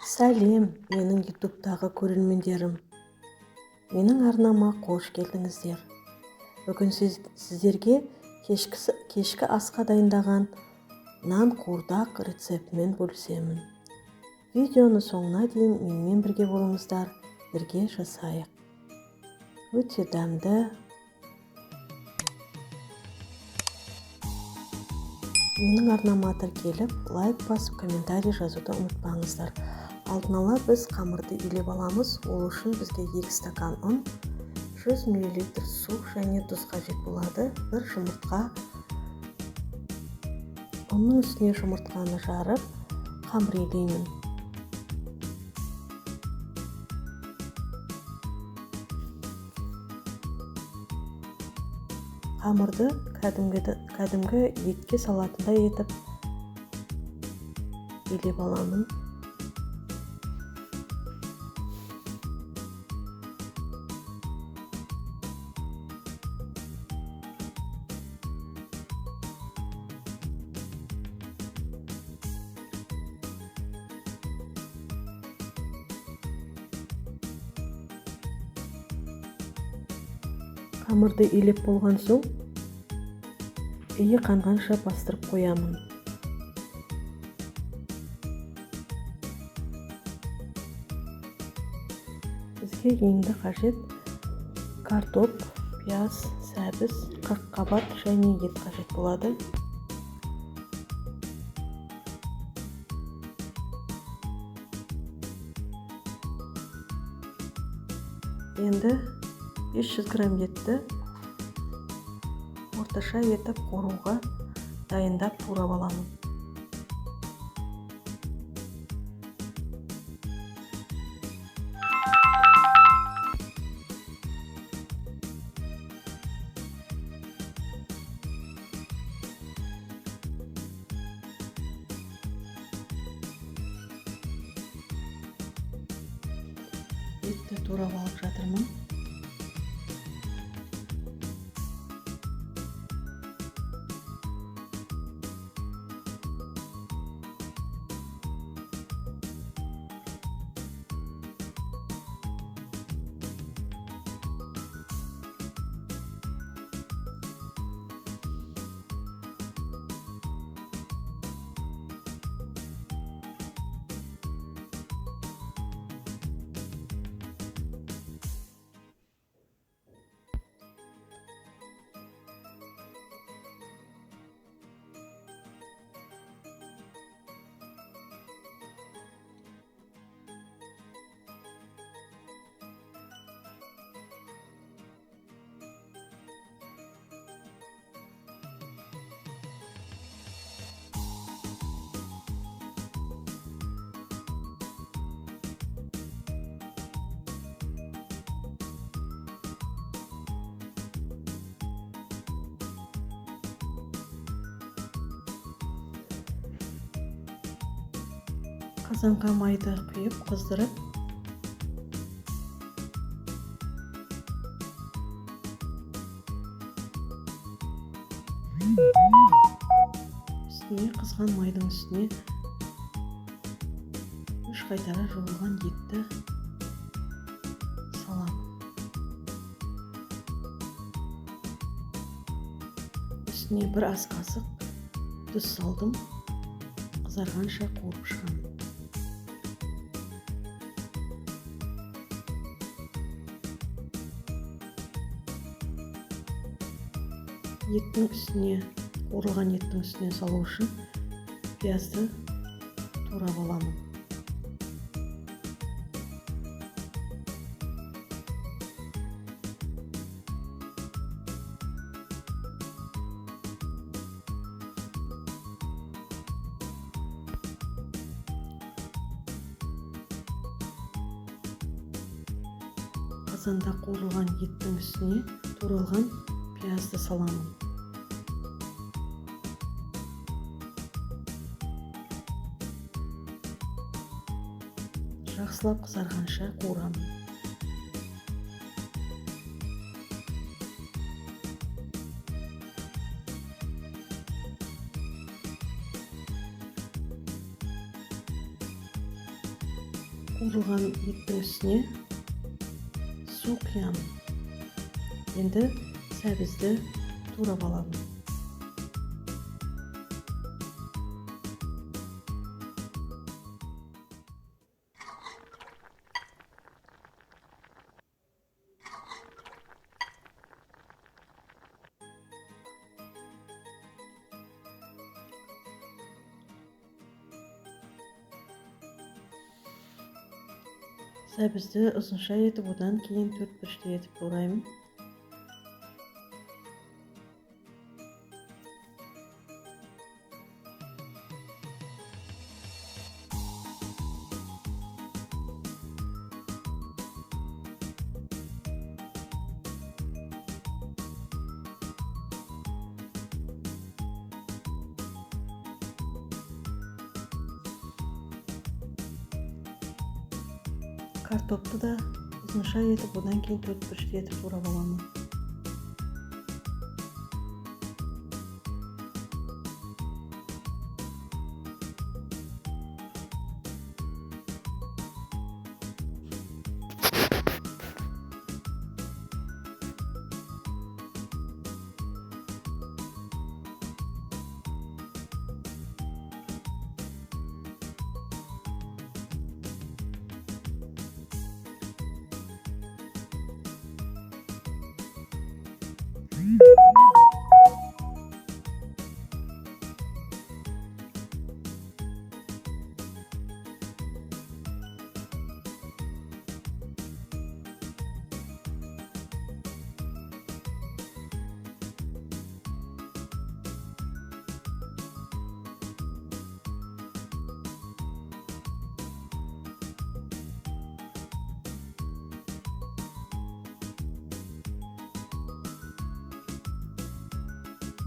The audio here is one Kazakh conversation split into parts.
Сәлем, менің ютубтағы көрермендерім. Менің арнама қош келдіңіздер. Бүгін сіздерге кешкі асқа дайындаған нан қуырдақ рецептімен бөлісемін. Видеоны соңына дейін менімен бірге болыңыздар, бірге жасайық. Өте дәмді. Менің арнама тіркеліп, лайк басып, комментарий жазуды ұмытпаңыздар. Алдын ала біз қамырды илеп аламыз. Ол үшін бізге 2 стакан ұн, 100 мл су және тұз қажет болады. Бір жұмыртқа. Ұнның үстіне жұмыртқаны жарып, қамыр илеймін. Қамырды кәдімгі етке салатындай етіп илеп аламын. Қамырды илеп болған соң, иі қанғанша бастырып қоямын. Бізге енді қажет картоп, пияз, сәбіз, қырыққабат және ет қажет болады. Енді 500 грамм етті орташа етіп қоруға дайындап турап аламын. Етті турап алып жатырмын. Қазанға майды құйып, қыздырып, үстіне қызған майдың үстіне 3 қайтара жуылған етті саламын. Үстіне бір ас қасық тұз салдым, қызарғанша қуырып шығамын. Еттің үстіне, қуырылған еттің үстіне салу үшін пиязды турап аламын. Қазанда қуырылған еттің үстіне туралған пиязды саламын. Жақсылап қызарғанша қуырамын. Қуырылған еттің үстіне су құямын. Енді сәбізді турап аламын. Сәбізді ұзынша етіп, одан кейін төртбұрышты етіп тураймын. Картопты да ұзынша етіп, одан кейін төртбұрышты етіп турап аламын.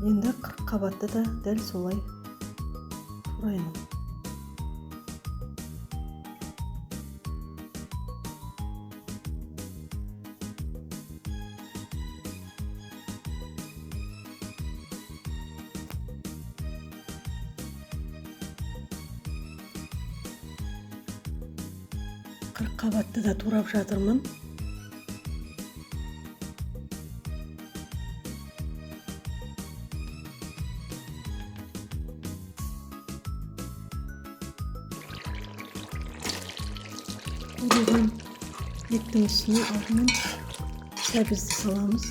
Енді 40 қабатты да дәл солай тураймын. Қырық қабатты да турап жатырмын. Қуырылған еттің үстіне алдымен сәбізді саламыз.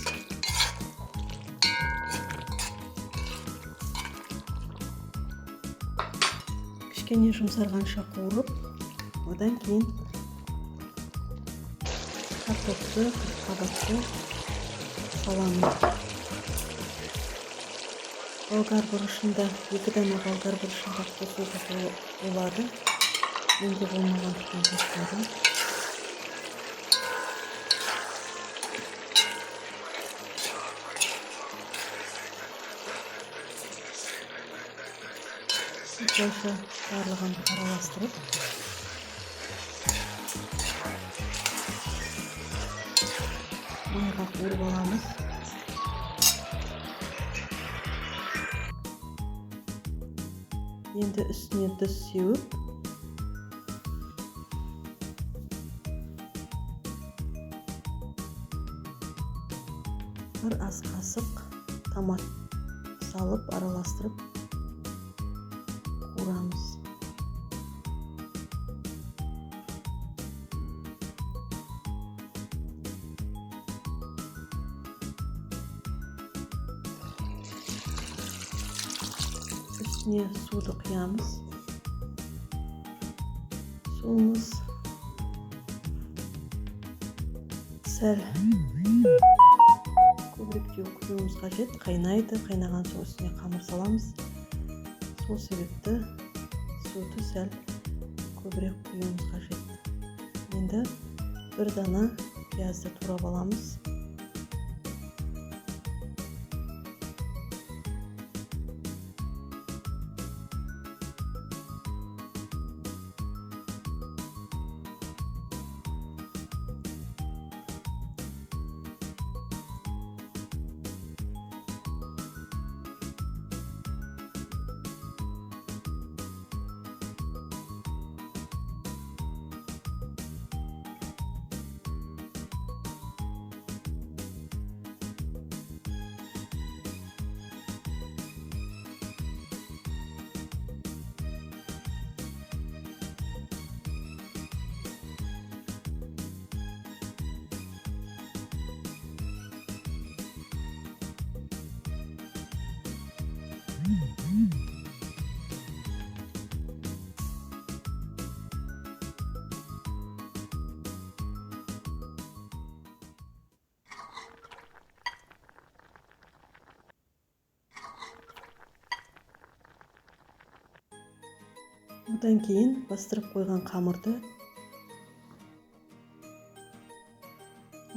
Кішкене жұмсарғанша қуырып, одан кейін картопты, қабатты саламыз. Болгар бұрышында, 2 дана болгар бұрышында қосуға болады. Менде болмағандықтан қоспадым. Осылайша барлығын араластырып, майға қуырып аламыз. Енді үстіне тұз сеуіп, бір ас қасық томат салып араластырып қуырамыз. Үстіне суды құямыз. Суымыз сәл көбірек құюымыз қажет. Қайнайды. Қайнаған соң үстіне қамыр саламыз. Сол себепті суды сәл көбірек құюымыз қажет. Енді 1 дана пиязды турап аламыз. Одан кейін бастырып қойған қамырды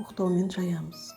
оқтаумен жаямыз.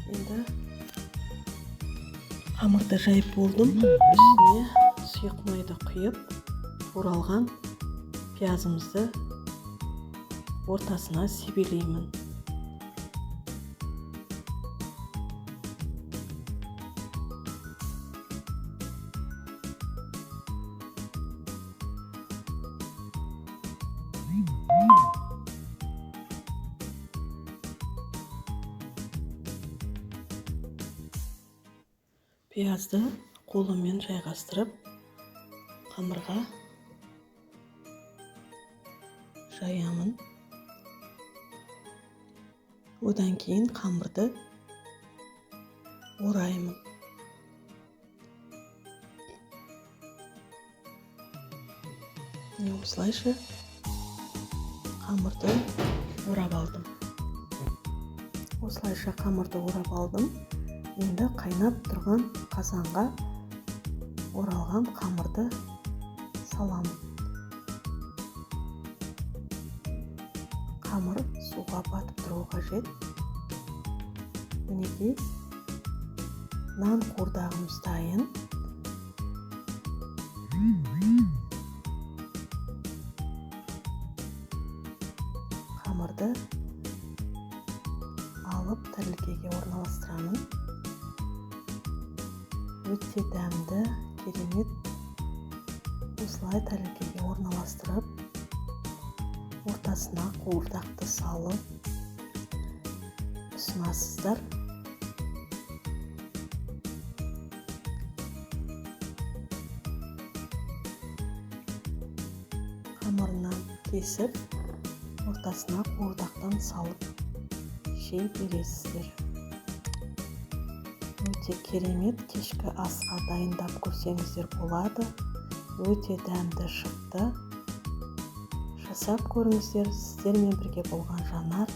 Енді қамырды жайып болдым. Үстіне сұйық майды құйып, туралған пиязымызды ортасына себелеймін. Пиязды қолыммен жайғастырып, қамырға жаямын. Одан кейін қамырды ораймын. Осылайша қамырды орап алдым. Енді қайнап тұрған қазанға оралған қамырды саламын. Қамыр суға батып тұруы қажет. Мінекей, нан қуырдағымыз дайын. Қамырды алып тәрелкеге орналастырамын. Өте дәмді, керемет. Осылай тәрелкеге орналастырып, ортасына қуырдақты салып ұсынасыздар. Қамырынан кесіп, ортасына қуырдақтан салып жей бересіздер. Өте керемет, кешкі асқа дайындап көрсеңіздер болады. Өте дәмді шықты. Жасап көріңіздер. Сіздермен бірге болған Жанар.